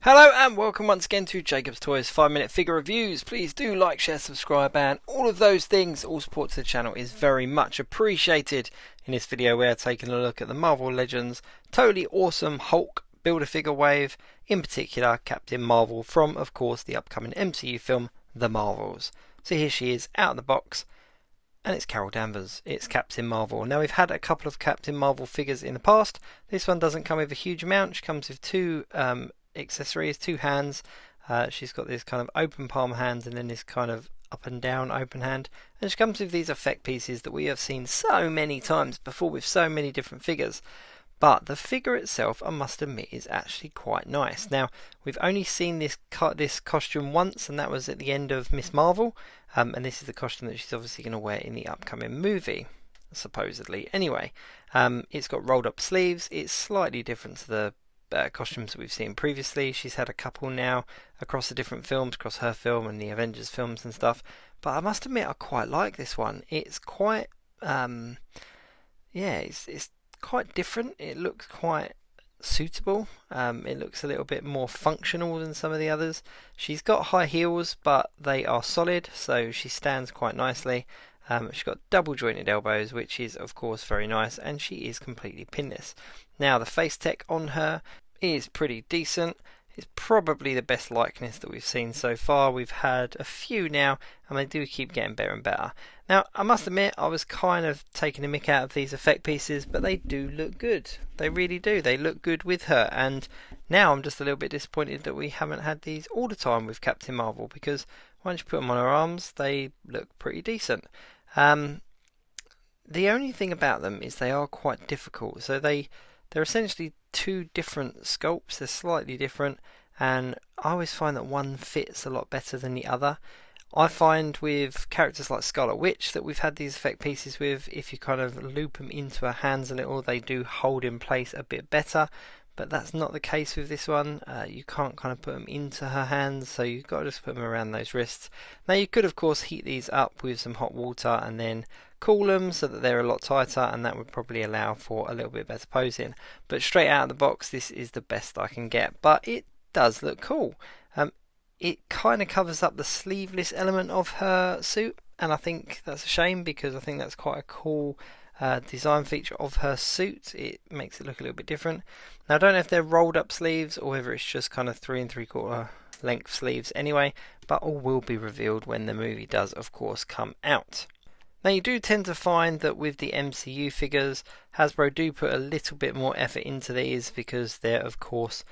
Hello and welcome once again to Jacob's Toys 5-minute figure reviews. Please do like, share, subscribe and all of those things. All support to the channel is very much appreciated. In this video we are taking a look at the Marvel Legends totally awesome Hulk Build-A-Figure wave, in particular Captain Marvel from of course the upcoming MCU film The Marvels. So here she is out of the box and it's Carol Danvers, it's Captain Marvel. Now we've had a couple of Captain Marvel figures in the past. This one doesn't come with a huge amount, she comes with two accessories, two hands. She's got this kind of open palm hand and then this kind of up and down open hand, and she comes with these effect pieces that we have seen so many times before with so many different figures. But the figure itself, I must admit, is actually quite nice. Now we've only seen this costume once, and that was at the end of Miss Marvel, and this is the costume that she's obviously going to wear in the upcoming movie, supposedly. Anyway, it's got rolled up sleeves. It's slightly different to the costumes that we've seen previously. She's had a couple now across the different films, across her film and the Avengers films and stuff. But I must admit, I quite like this one. It's quite, it's quite different. It looks quite suitable. It looks a little bit more functional than some of the others. She's got high heels, but they are solid, so she stands quite nicely. She's got double jointed elbows, which is of course very nice, and she is completely pinless. Now the face tech on her is pretty decent. It's probably the best likeness that we've seen so far. We've had a few now, and they do keep getting better and better. Now I must admit, I was kind of taking a mick out of these effect pieces, but they do look good. They really do. They look good with her, and now I'm just a little bit disappointed that we haven't had these all the time with Captain Marvel, because once you put them on her arms, they look pretty decent. The only thing about them is they are quite difficult. So they're essentially two different sculpts. They're slightly different, and I always find that one fits a lot better than the other. I find with characters like Scarlet Witch that we've had these effect pieces with, if you kind of loop them into her hands a little, they do hold in place a bit better. But that's not the case with this one. You can't kind of put them into her hands, so you've got to just put them around those wrists. Now you could of course heat these up with some hot water and then cool them so that they're a lot tighter, and that would probably allow for a little bit better posing. But straight out of the box, this is the best I can get. But it does look cool. It kind of covers up the sleeveless element of her suit, and I think that's a shame, because I think that's quite a cool design feature of her suit. It makes it look a little bit different. Now I don't know if they're rolled up sleeves or whether it's just kind of 3 3/4 length sleeves anyway, but all will be revealed when the movie does of course come out. Now you do tend to find that with the MCU figures, Hasbro do put a little bit more effort into these, because they're of course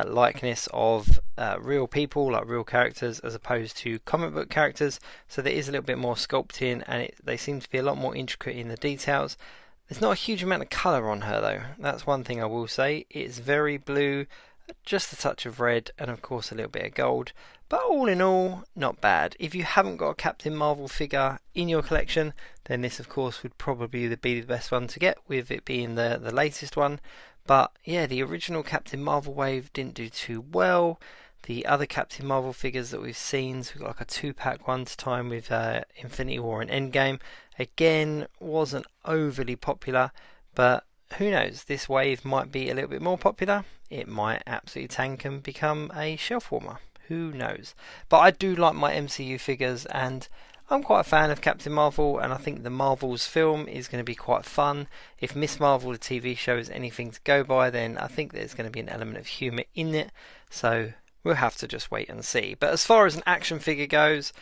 likeness of real people, like real characters, as opposed to comic book characters. So there is a little bit more sculpting, and they seem to be a lot more intricate in the details. There's not a huge amount of colour on her though. That's one thing I will say. It's very blue, just a touch of red, and of course a little bit of gold. But all in all, not bad. If you haven't got a Captain Marvel figure in your collection, then this of course would probably be the best one to get, with it being the latest one. But yeah, the original Captain Marvel wave didn't do too well. The other Captain Marvel figures that we've seen, so we've got like a 2-pack one time with Infinity War and Endgame, again wasn't overly popular. But who knows, this wave might be a little bit more popular. It might absolutely tank and become a shelf warmer. Who knows? But I do like my MCU figures, and I'm quite a fan of Captain Marvel, and I think the Marvels film is going to be quite fun. If Miss Marvel, the TV show, is anything to go by, then I think there's going to be an element of humour in it. So we'll have to just wait and see. But as far as an action figure goes,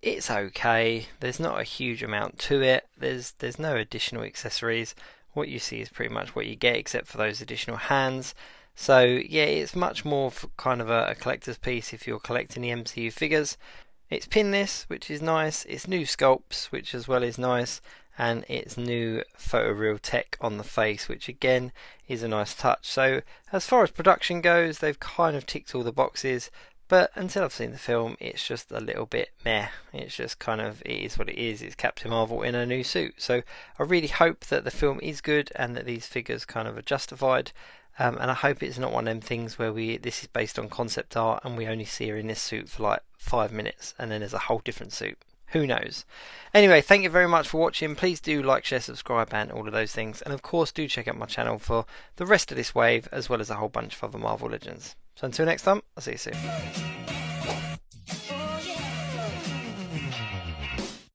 it's okay. There's not a huge amount to it. There's no additional accessories. What you see is pretty much what you get, except for those additional hands. So yeah, it's much more for kind of a collector's piece if you're collecting the MCU figures. It's pinless, which is nice. It's new sculpts, which as well is nice. And it's new photoreal tech on the face, which again is a nice touch. So as far as production goes, they've kind of ticked all the boxes. But until I've seen the film, it's just a little bit meh. It's just kind of, it is what it is. It's Captain Marvel in a new suit. So I really hope that the film is good and that these figures kind of are justified. And I hope it's not one of them things where this is based on concept art and we only see her in this suit for like 5 minutes and then there's a whole different suit. Who knows? Anyway, thank you very much for watching. Please do like, share, subscribe and all of those things. And of course do check out my channel for the rest of this wave, as well as a whole bunch of other Marvel Legends. So until next time, I'll see you soon.